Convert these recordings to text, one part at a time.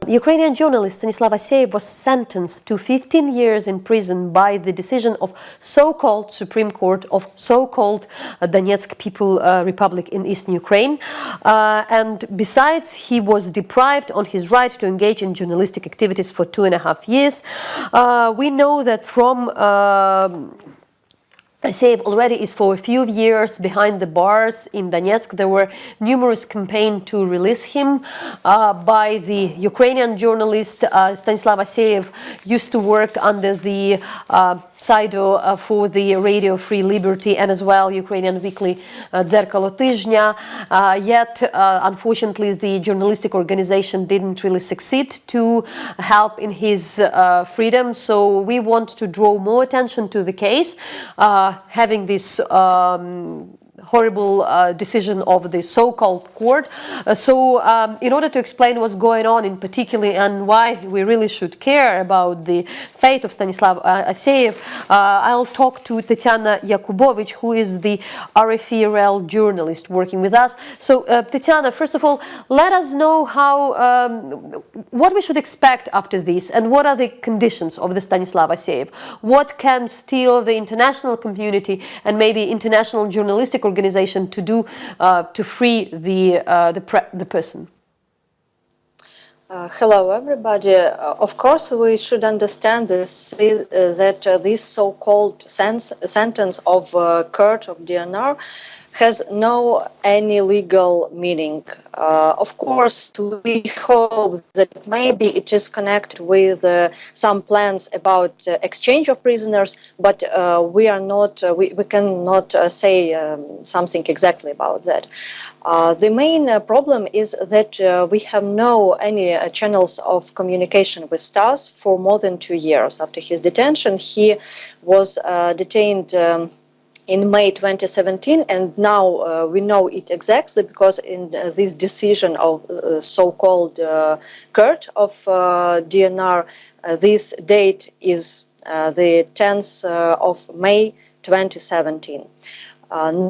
Ukrainian journalist Stanislav Aseev was sentenced to 15 years in prison by the decision of so-called Supreme Court of so-called Donetsk People Republic in eastern Ukraine. And besides, he was deprived on his right to engage in journalistic activities for 2.5 years. We know that from Aseev already is for a few years behind the bars in Donetsk. There were numerous campaigns to release him by the Ukrainian journalist. Stanislav Aseev used to work under the Saido for the Radio Free Liberty and as well Ukrainian weekly Дзеркало Тижня. Yet, unfortunately, the journalistic organization didn't really succeed to help in his freedom. So we want to draw more attention to the case. Having this horrible decision of the so-called court. In order to explain what's going on in particular and why we really should care about the fate of Stanislav Aseev, I'll talk to Tetiana Yakubovych, who is the RFE RL journalist working with us. So, Tetiana, first of all, let us know how what we should expect after this and what are the conditions of the Stanislav Aseev. What can still the international community and maybe international journalistic organization to do to free the person? Hello, everybody. Of course, we should understand that this so-called sentence of court of DNR has no any legal meaning. Of course, we hope that maybe it is connected with some plans about exchange of prisoners, but we are not. We cannot say something exactly about that. The main problem is that we have no any channels of communication with Stas for more than 2 years. After his detention, he was detained in May 2017, and now we know it exactly because in this decision of so-called court of DNR, this date is the 10th of May 2017.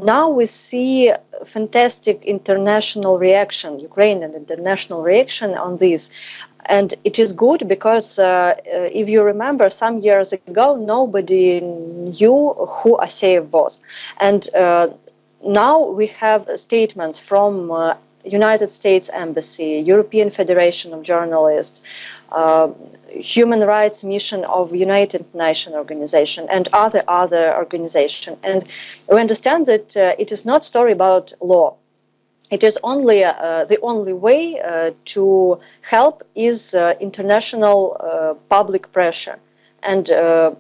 Now we see fantastic international reaction, Ukrainian international reaction on this. And it is good because if you remember, some years ago, nobody knew who Aseev was. And now we have statements from United States Embassy, European Federation of Journalists, Human Rights Mission of United Nations Organization, and other organizations. And we understand that it is not story about law. It is only the only way to help is international public pressure. And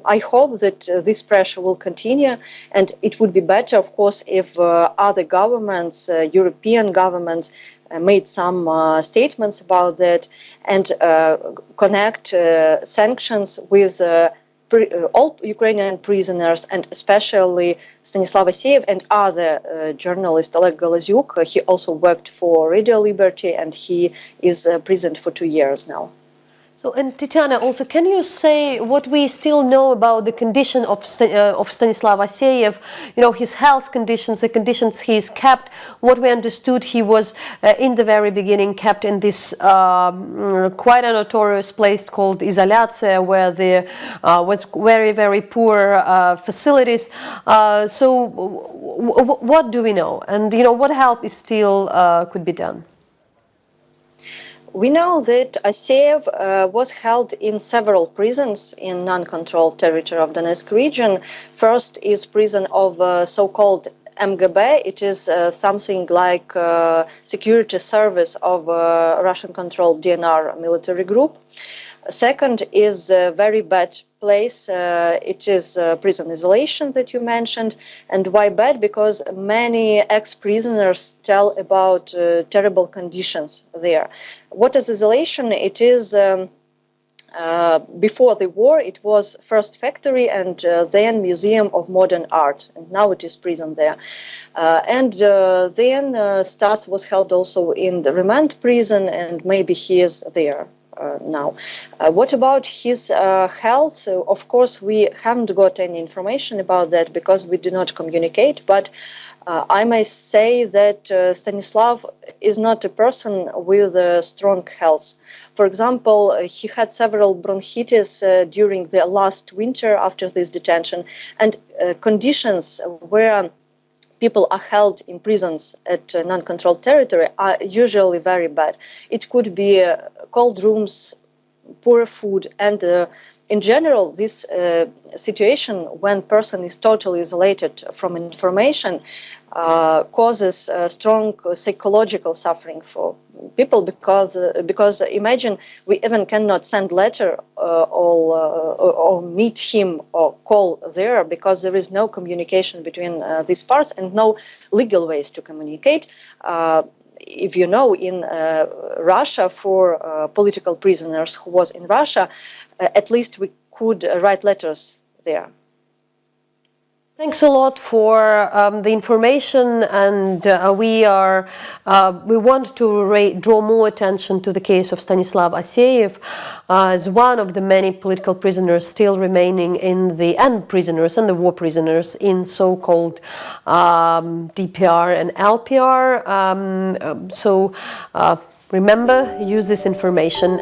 I hope that this pressure will continue, and it would be better, of course, if other governments, European governments, made some statements about that and connect sanctions with all Ukrainian prisoners, and especially Stanislav Aseev and other journalist Oleg Galazyuk. He also worked for Radio Liberty, and he is imprisoned for 2 years now. So, and Tetiana, also, can you say what we still know about the condition of Stanislav Aseev, his health conditions, the conditions he is kept? What we understood, he was in the very beginning kept in this quite a notorious place called Izolyatsiya, where there was very, very poor facilities. So, what do we know? And, what help is still could be done? We know that Aseev was held in several prisons in non-controlled territory of Donetsk region. First is prison of so-called MGB. It is something like security service of Russian-controlled DNR military group. Second is a very bad place. It is prison isolation that you mentioned. And why bad? Because many ex-prisoners tell about terrible conditions there. What is isolation? It is before the war, it was first factory and then Museum of Modern Art. And now it is prison there. Then Stas was held also in the remand prison, and maybe he is there now. What about his health? Of course, we haven't got any information about that because we do not communicate, but I may say that Stanislav is not a person with strong health. For example, he had several bronchitis during the last winter after this detention, and conditions where people are held in prisons at non-controlled territory are usually very bad. It could be cold rooms, poor food, and in general, this situation when person is totally isolated from information causes strong psychological suffering for people because imagine we even cannot send letter or meet him or call there because there is no communication between these parts and no legal ways to communicate. If you know, in Russia, for political prisoners who was in Russia, at least we could write letters there. Thanks a lot for the information, and we want to draw more attention to the case of Stanislav Aseev as one of the many political prisoners still remaining and the war prisoners in so-called DPR and LPR. So remember, use this information.